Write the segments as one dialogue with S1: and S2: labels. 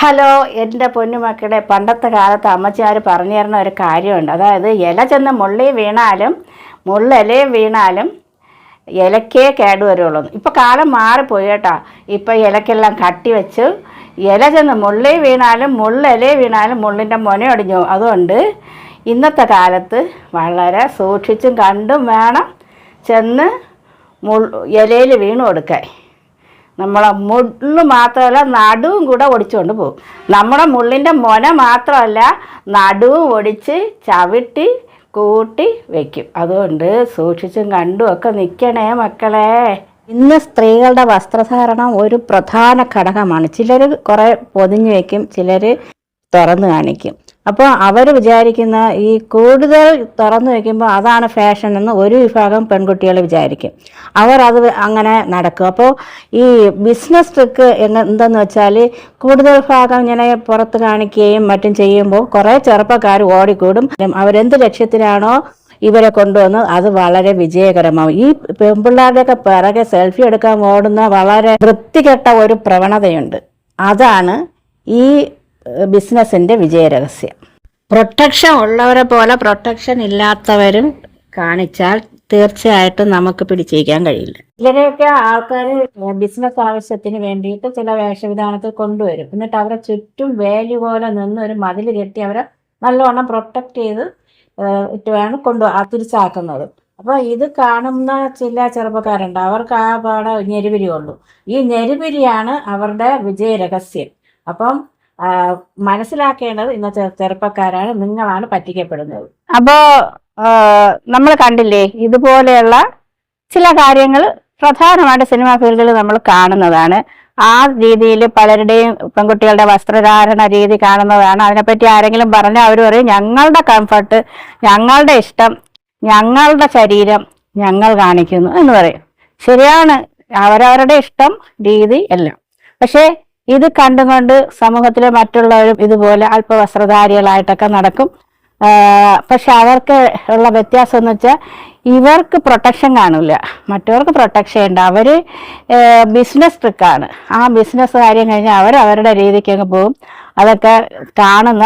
S1: Hello എൻ്റെ പൊന്നുമക്കളെ, പണ്ടത്തെ കാലത്ത് അമ്മച്ചിമാർ പറഞ്ഞു തരുന്ന ഒരു കാര്യമുണ്ട്. അതായത് ഇല ചെന്ന് മുള്ളി വീണാലും മുള്ളിലേ വീണാലും ഇലക്കേ കേടുവരുള്ളൂ. ഇപ്പോൾ കാലം മാറിപ്പോയി കേട്ടോ. ഇപ്പോൾ ഇലക്കെല്ലാം കട്ടി വെച്ച് ഇല ചെന്ന് മുള്ളി വീണാലും മുള്ളിലേ വീണാലും മുള്ളിൻ്റെ മുനയൊടിഞ്ഞു. അതുകൊണ്ട് ഇന്നത്തെ കാലത്ത് വളരെ സൂക്ഷിച്ചും കണ്ടും വേണം ചെന്ന് ഇലയിൽ വീണ് കൊടുക്കാൻ. നമ്മളെ മുള്ളു മാത്രമല്ല നടുവും കൂടെ ഒടിച്ചുകൊണ്ട് പോകും. നമ്മുടെ മുള്ളിൻ്റെ മുന മാത്രമല്ല നടുവും ഒടിച്ച് ചവിട്ടി കൂട്ടി വയ്ക്കും. അതുകൊണ്ട് സൂക്ഷിച്ചും കണ്ടും ഒക്കെ നിൽക്കണേ മക്കളെ. ഇന്ന് സ്ത്രീകളുടെ വസ്ത്രധാരണം ഒരു പ്രധാന ഘടകമാണ്. ചിലർ കുറേ പൊതിഞ്ഞ് വയ്ക്കും, ചിലർ തുറന്ന് കാണിക്കും. അപ്പോൾ അവർ വിചാരിക്കുന്ന ഈ കൂടുതൽ തുറന്നു വയ്ക്കുമ്പോൾ അതാണ് ഫാഷൻ എന്ന് ഒരു വിഭാഗം പെൺകുട്ടികൾ വിചാരിക്കും. അവർ അത് അങ്ങനെ നടക്കും. അപ്പോൾ ഈ ബിസിനസ് ട്രിക്ക് എന്തെന്ന് വെച്ചാൽ കൂടുതൽ ഭാഗം ഇങ്ങനെ പുറത്ത് കാണിക്കുകയും മറ്റും ചെയ്യുമ്പോൾ കുറേ ചെറുപ്പക്കാർ ഓടിക്കൂടും. അവരെന്ത് ലക്ഷ്യത്തിലാണോ ഇവരെ കൊണ്ടുവന്ന് അത് വളരെ വിജയകരമാവും. ഈ പെൺപിള്ളേരുടെയൊക്കെ പിറകെ സെൽഫി എടുക്കാൻ ഓടുന്ന വളരെ വൃത്തികെട്ട ഒരു പ്രവണതയുണ്ട്. അതാണ് ഈ ബിസിനസിൻ്റെ വിജയരഹസ്യം. പ്രൊട്ടക്ഷൻ ഉള്ളവരെ പോലെ പ്രൊട്ടക്ഷൻ ഇല്ലാത്തവരും കാണിച്ചാൽ തീർച്ചയായിട്ടും നമുക്ക് പിടിച്ചിരിക്കാൻ കഴിയില്ല. ചിലരെയൊക്കെ ആൾക്കാർ ബിസിനസ് ആവശ്യത്തിന് വേണ്ടിയിട്ട് ചില വേഷവിധാനത്തിൽ കൊണ്ടുവരും. എന്നിട്ട് അവരെ ചുറ്റും വേലി പോലെ നിന്ന് ഒരു മതിൽ കെട്ടി അവരെ നല്ലവണ്ണം പ്രൊട്ടക്റ്റ് ചെയ്ത് ഇട്ട് വേണം തിരിച്ചാക്കുന്നത്. അപ്പോൾ ഇത് കാണുന്ന ചില ചെറുപ്പക്കാരുണ്ട്, അവർക്ക് ആ പാടെ ഞെരുപിരിയുള്ളൂ. ഈ ഞെരുപിരിയാണ് അവരുടെ വിജയരഹസ്യം. അപ്പം മനസ്സിലാക്കേണ്ടത് ഇന്നത്തെ ചെറുപ്പക്കാരാണ്, നിങ്ങളാണ് പറ്റിക്കപ്പെടുന്നത്. അപ്പോ നമ്മൾ കണ്ടില്ലേ, ഇതുപോലെയുള്ള ചില കാര്യങ്ങൾ പ്രധാനമായിട്ട് സിനിമാ ഫീൽഡിൽ നമ്മൾ കാണുന്നതാണ്. ആ രീതിയിൽ പലരുടെയും പെൺകുട്ടികളുടെ വസ്ത്രധാരണ രീതി കാണുന്നതാണ്. അതിനെപ്പറ്റി ആരെങ്കിലും പറഞ്ഞാൽ അവർ പറയും ഞങ്ങളുടെ കംഫർട്ട്, ഞങ്ങളുടെ ഇഷ്ടം, ഞങ്ങളുടെ ശരീരം ഞങ്ങൾ കാണിക്കുന്നു എന്ന് പറയും. ശരിയാണ്, അവരവരുടെ ഇഷ്ടം, രീതി എല്ലാം. പക്ഷേ ഇത് കണ്ടുകൊണ്ട് സമൂഹത്തിലെ മറ്റുള്ളവരും ഇതുപോലെ അല്പവസ്ത്രധാരികളായിട്ടൊക്കെ നടക്കും. പക്ഷെ അവർക്ക് ഉള്ള വ്യത്യാസം എന്ന് വെച്ചാൽ ഇവർക്ക് പ്രൊട്ടക്ഷൻ കാണില്ല, മറ്റവർക്ക് പ്രൊട്ടക്ഷൻ ഉണ്ട്. അവർ ബിസിനസ് ട്രിക്കാണ്. ആ ബിസിനസ് കാര്യം കഴിഞ്ഞാൽ അവർ അവരുടെ രീതിക്ക് അങ്ങ് പോകും. അതൊക്കെ കാണുന്ന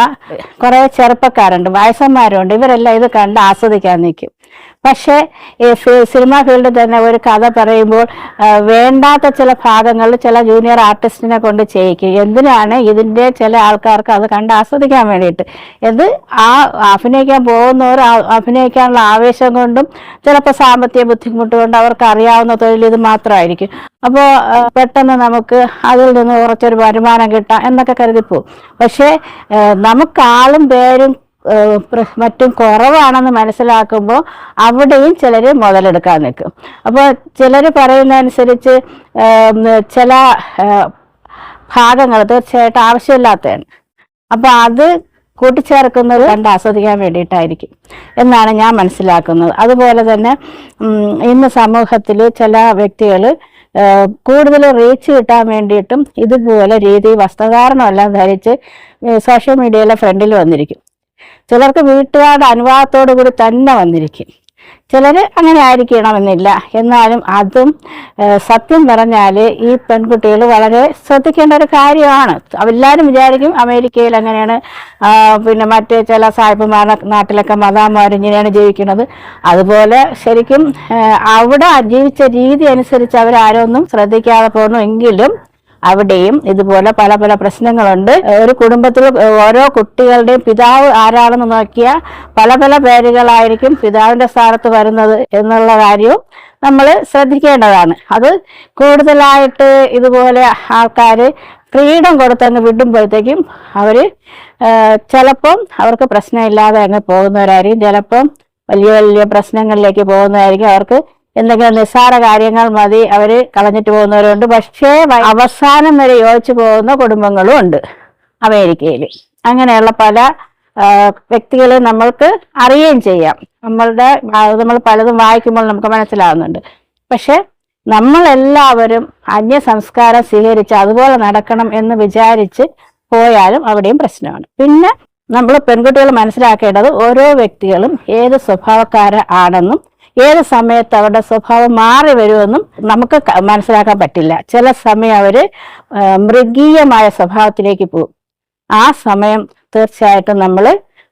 S1: കുറേ ചെറുപ്പക്കാരുണ്ട്, വയസ്സന്മാരുണ്ട്. ഇവരെല്ലാം ഇത് കണ്ട് ആസ്വദിക്കാൻ നിൽക്കും. പക്ഷേ ഈ സിനിമാ ഫീൽഡിൽ തന്നെ ഒരു കഥ പറയുമ്പോൾ വേണ്ടാത്ത ചില ഭാഗങ്ങളിൽ ചില ജൂനിയർ ആർട്ടിസ്റ്റിനെ കൊണ്ട് ചെയ്യിക്കും. എന്തിനാണ്? ഇതിൻ്റെ ചില ആൾക്കാർക്ക് അത് കണ്ട് ആസ്വദിക്കാൻ വേണ്ടിയിട്ട്. ഇത് ആ അഭിനയിക്കാൻ പോകുന്നവർ അഭിനയിക്കാനുള്ള ആവേശം കൊണ്ടും ചിലപ്പോൾ സാമ്പത്തിക ബുദ്ധിമുട്ട് കൊണ്ട് അവർക്ക് അറിയാവുന്ന തൊഴിൽ ഇത് മാത്രമായിരിക്കും. അപ്പോൾ പെട്ടെന്ന് നമുക്ക് അതിൽ നിന്ന് കുറച്ചൊരു വരുമാനം കിട്ടാം എന്നൊക്കെ കരുതിപ്പോവും. പക്ഷേ നമുക്ക് ആളും പേരും മറ്റും കുറവാണെന്ന് മനസ്സിലാക്കുമ്പോൾ അവിടെയും ചിലർ മുതലെടുക്കാൻ നിൽക്കും. അപ്പോൾ ചിലർ പറയുന്നതനുസരിച്ച് ചില ഭാഗങ്ങൾ തീർച്ചയായിട്ടും ആവശ്യമില്ലാത്തതാണ്. അപ്പോൾ അത് കൂട്ടിച്ചേർക്കുന്നത് കണ്ട് ആസ്വദിക്കാൻ വേണ്ടിയിട്ടായിരിക്കും എന്നാണ് ഞാൻ മനസ്സിലാക്കുന്നത്. അതുപോലെ തന്നെ ഇന്ന് സമൂഹത്തിൽ ചില വ്യക്തികൾ കൂടുതൽ റീച്ച് കിട്ടാൻ വേണ്ടിയിട്ടും ഇതുപോലെ രീതി വസ്ത്രധാരണം എല്ലാം ധരിച്ച് സോഷ്യൽ മീഡിയയിലെ ഫ്രണ്ടിൽ വന്നിരിക്കും. ചിലർക്ക് വീട്ടുകാരുടെ അനുവാദത്തോടു കൂടി തന്നെ വന്നിരിക്കും. ചിലർ അങ്ങനെ ആയിരിക്കണമെന്നില്ല. എന്നാലും അതും സത്യം പറഞ്ഞാൽ ഈ പെൺകുട്ടികൾ വളരെ ശ്രദ്ധിക്കേണ്ട ഒരു കാര്യമാണ്. എല്ലാവരും വിചാരിക്കും അമേരിക്കയിൽ അങ്ങനെയാണ്, പിന്നെ മറ്റ് ചില സാഹിബുമാരുടെ നാട്ടിലൊക്കെ മദാമാർ ഇങ്ങനെയാണ് ജീവിക്കുന്നത്. അതുപോലെ ശരിക്കും അവിടെ ജീവിച്ച രീതി അനുസരിച്ച് അവരാരൊന്നും ശ്രദ്ധിക്കാതെ പോകുന്നു. എങ്കിലും അവിടെയും ഇതുപോലെ പല പല പ്രശ്നങ്ങളുണ്ട്. ഒരു കുടുംബത്തിൽ ഓരോ കുട്ടികളുടെയും പിതാവ് ആരാണെന്ന് നോക്കിയാൽ പല പല പേരുകളായിരിക്കും പിതാവിൻ്റെ സ്ഥാനത്ത് വരുന്നത് എന്നുള്ള കാര്യവും നമ്മൾ ശ്രദ്ധിക്കേണ്ടതാണ്. അത് കൂടുതലായിട്ട് ഇതുപോലെ ആൾക്കാർ ഫ്രീഡം കൊടുത്തങ്ങ് വിടുമ്പോഴത്തേക്കും അവർ ചിലപ്പം അവർക്ക് പ്രശ്നമില്ലാതെ അങ്ങ് പോകുന്നവരായിരിക്കും, ചിലപ്പം വലിയ വലിയ പ്രശ്നങ്ങളിലേക്ക് പോകുന്നതായിരിക്കും. അവർക്ക് എന്തെങ്കിലും നിസ്സാര കാര്യങ്ങൾ മതി അവർ കളഞ്ഞിട്ട് പോകുന്നവരുണ്ട്. പക്ഷേ അവസാനം വരെ യോജിച്ചു പോകുന്ന കുടുംബങ്ങളും ഉണ്ട് അമേരിക്കയിൽ. അങ്ങനെയുള്ള പല വ്യക്തികളെ നമ്മൾക്ക് അറിയുകയും ചെയ്യാം. നമ്മൾ പലതും വായിക്കുമ്പോൾ നമുക്ക് മനസ്സിലാവുന്നുണ്ട്. പക്ഷെ നമ്മളെല്ലാവരും അന്യ സംസ്കാരം സ്വീകരിച്ച് അതുപോലെ നടക്കണം എന്ന് വിചാരിച്ച് പോയാലും അവിടെയും പ്രശ്നമാണ്. പിന്നെ നമ്മൾ പെൺകുട്ടികൾ മനസ്സിലാക്കേണ്ടത് ഓരോ വ്യക്തികളും ഏത് സ്വഭാവക്കാരാണെന്നും ഏത് സമയത്ത് അവരുടെ സ്വഭാവം മാറി വരുമെന്നും നമുക്ക് മനസ്സിലാക്കാൻ പറ്റില്ല. ചില സമയം അവർ മൃഗീയമായ സ്വഭാവത്തിലേക്ക് പോകും. ആ സമയം തീർച്ചയായിട്ടും നമ്മൾ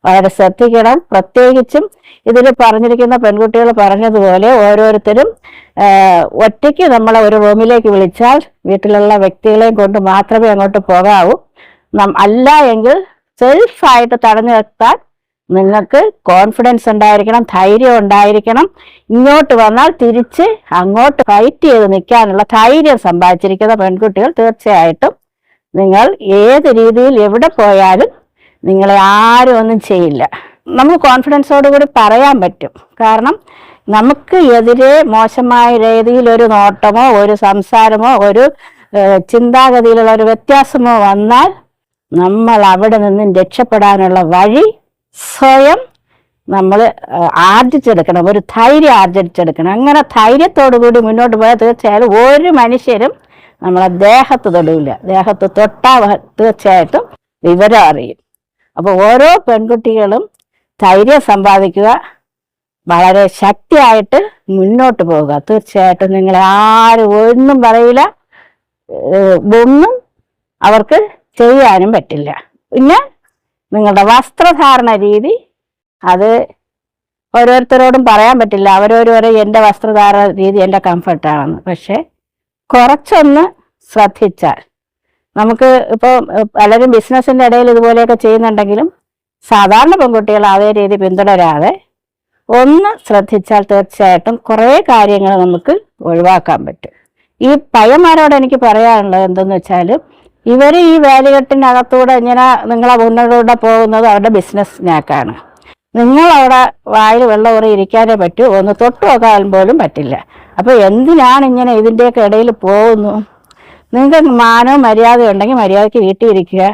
S1: വളരെ ശ്രദ്ധിക്കണം. പ്രത്യേകിച്ചും ഇതിൽ പറഞ്ഞിരിക്കുന്ന പെൺകുട്ടികൾ പറഞ്ഞതുപോലെ ഓരോരുത്തരും ഒറ്റയ്ക്ക് നമ്മളെ ഒരു റൂമിലേക്ക് വിളിച്ചാൽ വീട്ടിലുള്ള വ്യക്തികളെയും കൊണ്ട് മാത്രമേ അങ്ങോട്ട് പോകാവൂ. അല്ല എങ്കിൽ സെൽഫായിട്ട് തടഞ്ഞു നിർത്താൻ നിങ്ങൾക്ക് കോൺഫിഡൻസ് ഉണ്ടായിരിക്കണം, ധൈര്യം ഉണ്ടായിരിക്കണം. ഇങ്ങോട്ട് വന്നാൽ തിരിച്ച് അങ്ങോട്ട് ഫൈറ്റ് ചെയ്ത് നിൽക്കാനുള്ള ധൈര്യം സമ്പാദിച്ചിരിക്കുന്ന പെൺകുട്ടികൾ തീർച്ചയായിട്ടും നിങ്ങൾ ഏത് രീതിയിൽ എവിടെ പോയാലും നിങ്ങളെ ആരും ഒന്നും ചെയ്യില്ല. നമുക്ക് കോൺഫിഡൻസോടുകൂടി പറയാൻ പറ്റും. കാരണം നമുക്ക് എതിരെ മോശമായ രീതിയിൽ ഒരു നോട്ടമോ ഒരു സംസാരമോ ഒരു ചിന്താഗതിയിലുള്ള ഒരു വ്യത്യാസമോ വന്നാൽ നമ്മൾ അവിടെ നിന്നും രക്ഷപ്പെടാനുള്ള വഴി സ്വയം നമ്മൾ ആർജിച്ചെടുക്കണം, ഒരു ധൈര്യം ആർജിച്ചെടുക്കണം. അങ്ങനെ ധൈര്യത്തോടു കൂടി മുന്നോട്ട് പോയാൽ തീർച്ചയായും ഒരു മനുഷ്യരും നമ്മളെ ദേഹത്ത് തൊടില്ല. ദേഹത്ത് തൊട്ടാൽ തീർച്ചയായിട്ടും വിവരം അറിയും. അപ്പോൾ ഓരോ പെൺകുട്ടികളും ധൈര്യം സമ്പാദിക്കുക, വളരെ ശക്തിയായിട്ട് മുന്നോട്ട് പോവുക. തീർച്ചയായിട്ടും നിങ്ങളെ ആരും ഒന്നും പറയില്ല, ഒന്നും അവർക്ക് ചെയ്യാനും പറ്റില്ല. പിന്നെ നിങ്ങളുടെ വസ്ത്രധാരണ രീതി അത് ഓരോരുത്തരോടും പറയാൻ പറ്റില്ല. അവരോരോരോ എൻ്റെ വസ്ത്രധാരണ രീതി എൻ്റെ കംഫർട്ടാണെന്ന്. പക്ഷെ കുറച്ചൊന്ന് ശ്രദ്ധിച്ചാൽ നമുക്ക് ഇപ്പോൾ പലരും ബിസിനസ്സിൻ്റെ ഇടയിൽ ഇതുപോലെയൊക്കെ ചെയ്യുന്നുണ്ടെങ്കിലും സാധാരണ പെൺകുട്ടികൾ അതേ രീതി പിന്തുടരാതെ ഒന്ന് ശ്രദ്ധിച്ചാൽ തീർച്ചയായിട്ടും കുറേ കാര്യങ്ങൾ നമുക്ക് ഒഴിവാക്കാൻ പറ്റും. ഈ പയ്യന്മാരോട് എനിക്ക് പറയാനുള്ളത് എന്തെന്ന് വെച്ചാൽ ഇവർ ഈ വേലികെട്ടിനകത്തൂടെ ഇങ്ങനെ നിങ്ങളെ മുന്നോട്ടൂടെ പോകുന്നത് അവരുടെ ബിസിനസ് സ്നാക്കാണ്. നിങ്ങളവിടെ വായിൽ വെള്ളം ഊറി ഇരിക്കാനേ പറ്റൂ, ഒന്ന് തൊട്ടു നോക്കാൻ പോലും പറ്റില്ല. അപ്പോൾ എന്തിനാണ് ഇങ്ങനെ ഇതിൻ്റെയൊക്കെ ഇടയിൽ പോകുന്നു? നിങ്ങൾക്ക് മാനവും മര്യാദയും ഉണ്ടെങ്കിൽ മര്യാദയ്ക്ക് വീട്ടിൽ ഇരിക്കുക,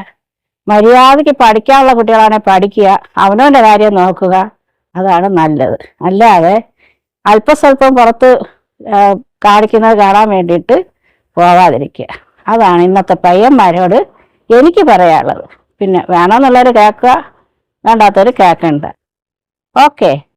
S1: മര്യാദയ്ക്ക് പഠിക്കാനുള്ള കുട്ടികളാണെങ്കിൽ പഠിക്കുക, അവനവൻ്റെ കാര്യം നോക്കുക, അതാണ് നല്ലത്. അല്ലാതെ അല്പസ്വല്പം പുറത്ത് കാണിക്കുന്നത് കാണാൻ വേണ്ടിയിട്ട് പോവാതിരിക്കുക. അതാണ് ഇന്നത്തെ പയ്യന്മാരോട് എനിക്ക് പറയാനുള്ളത്. പിന്നെ വേണമെന്നുള്ളവർ കേൾക്കുക, വേണ്ടാത്തവർ കേൾക്കണ്ട. ഓക്കെ.